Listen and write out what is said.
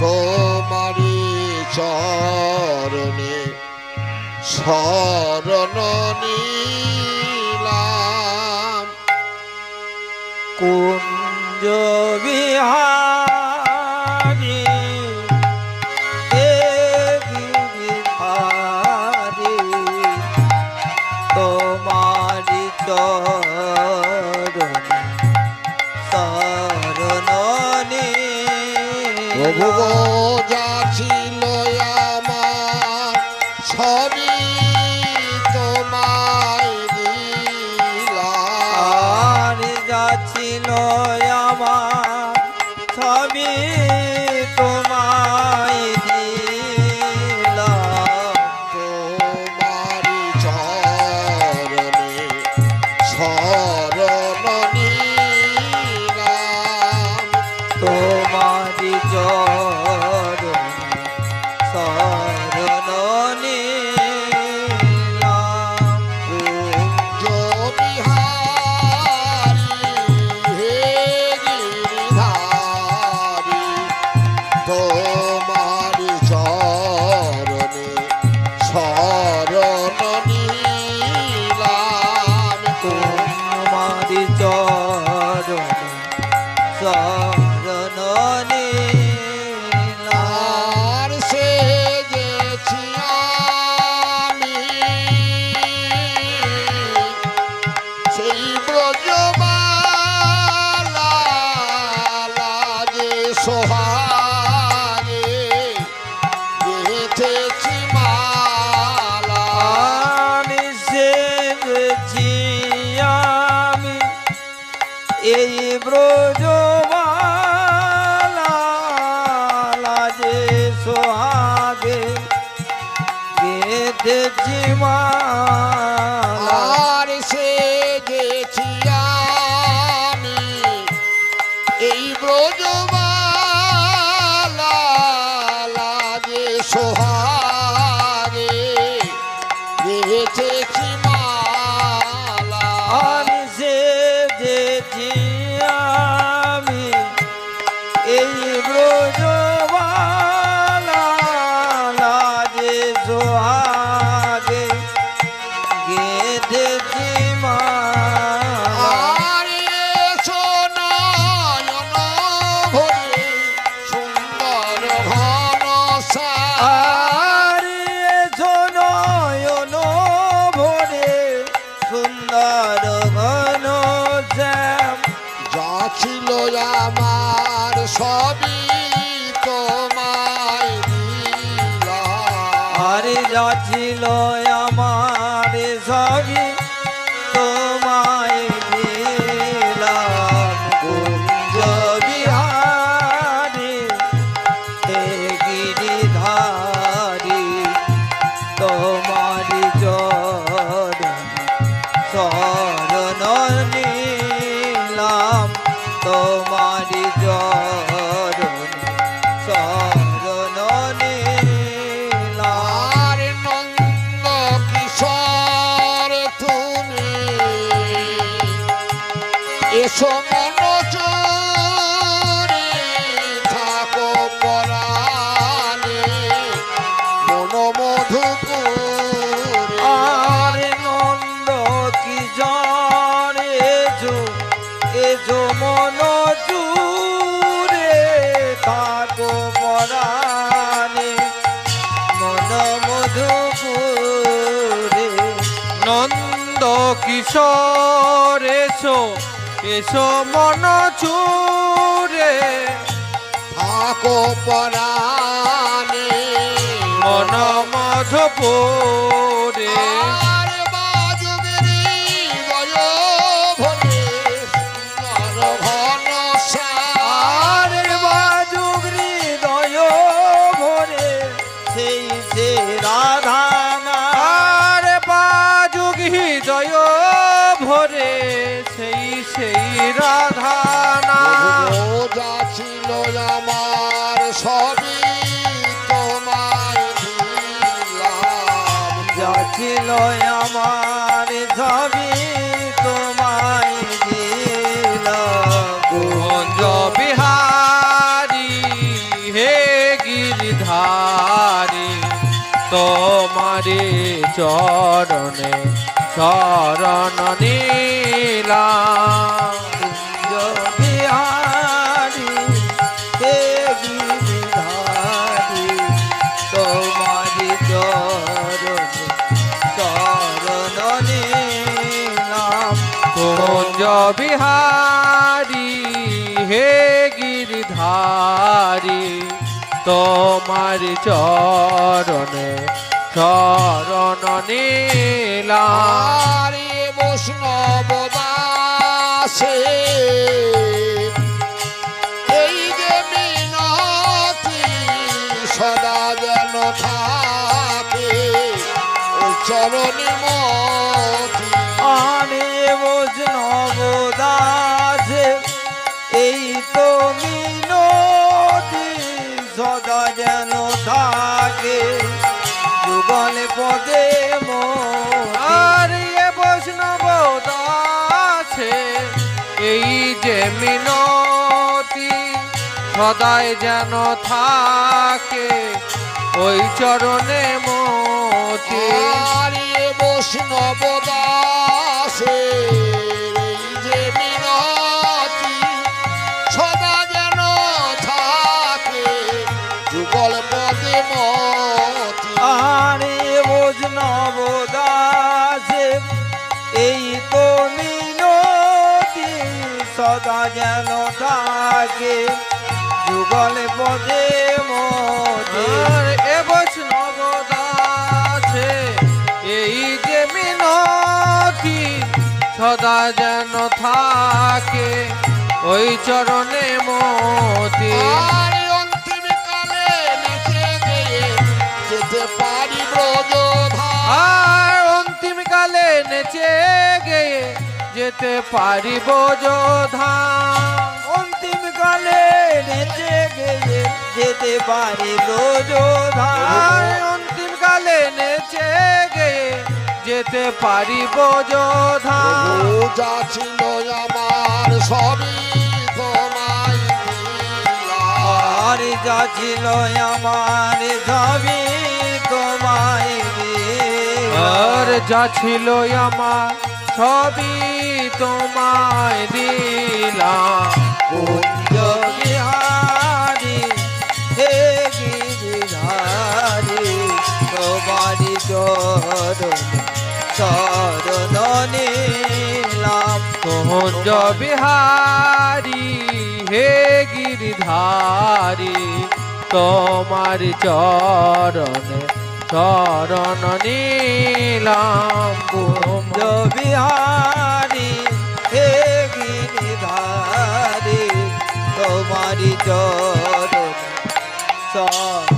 তোমারি চরণে শরণ নিলাম কুঞ্জ বিহারী গিরিধারী তোমারি চরণে শরণ প্রভু যা ছিল আমার সবই তোমায় দিলাম যা ছিল আমার সবই তোমায় দিলাম তোমারি চরণে শরণ নিলাম তোমারি চরণে শরণ নিলাম কুঞ্জ বিহারী হে গিরিধারী তোমারি চরণে শরণ নিলাম তোমারি চরণে শরণ নিলাম আর সেজেছি আমি সেই ব্রজমালা যে সোহাগে গেঁথেছি মালা আমি সেজেছি আমি এই ব্রজমালা যে সোহাগে গেঁথেছি মালা আর সেজেছি আমি এই ব্রজমালা যে সোহাগে গেঁথেছি মালা আমি সেজেছি আমি এই ব্রজমালা যে সোহাগে গেঁথেছি মালা আর এসো নয়ন ভরে সুন্দর ঘন আর এসো নয়ন ভরে সুন্দর ঘন শ্যাম যা ছিল আমার সবই তোমায় দিলাম আর যা ছিল আমার সবই তোমায় দিলাম কুঞ্জ বিহারী হে গিরিধারী তোমারি চরণে শরণ নিলাম তোমারি চরণে শরণ নিলাম আর নন্দ কিশোর তুমি এসো মন চোরে থাকো পরাণে মন মধুপুরে আর নন্দ কিশোর এজো মন চুরে থাকো পরাণে মন মধুপুরে নন্দ কিশোর এসো মন চুরে থাকো পরাণে মন মধুপুরে আর বাজুগের হৃদয় ভরে সুন্দর ঘন আর বাজুক হৃদয় ভরে সেই যে রাধা আর বাজুক হৃদয় ভরে সেই রাধা যা ছিল আমার সবই তোমায় দিলাম যাচি ছিল আমার সবই তোমায় দিলাম কুঞ্জ বিহারী হে গিরিধারী তোমারে চরণে শরণ নিলাম কুঞ্জ বিহারী হে গিরিধারী তোমারি চরণে শরণ নিলাম কুঞ্জ বিহারী হে গিরিধারী তোমার চরণে শরণ নিলাম আরে বৈষ্ণব দাসে এই যে মিনতি সদা যেন থাকে ওই চরণে মতি আনে বৈষ্ণব দাসে এই তো মিনতি সদা যেন থাকে যুগল পদে আর এ বৈষ্ণব দাসে এই যে মিনতি সদাই যেন থাকে ওই চরণে মতি আরে বৈষ্ণব দাসে এই যে মিনতি সদা যেন থাকে যুগল পদে মতি আরে বৈষ্ণব দাসে এই তো মিনতি সদা যেন থাকে যুগল পদে মতি আর এ বৈষ্ণব দাসে এই যে মিনতি সদা যেন থাকে ওই চরণে মতি আর অন্তিম কালে নেচে গিয়ে যেতে পারি ব্রজধাম আর অন্তিম কালে নেচে গেয়ে যেতে পারিব যোধাম অন্তিম কালে নেচে গিয়ে যেতে পারি ব্রজধাম আর অন্তিম কালে নেচে গেয়ে যেতে পারিব যোধাম যা ছিল আমার সবই তোমায় দিলাম আর যা ছিল আমার সবই তোমায় আর যা ছিল আমার সবই তোমায় দিলাম কুঞ্জ বিহারী হে গিরিধারী তোমারি চরণ শরণ নিলাম কুঞ্জ বিহারী হে গিরিধারী তোমার চরণে শরণ নিলাম কুঞ্জ বিহারী হে গিরিধারী তোমারি চরণ শরণ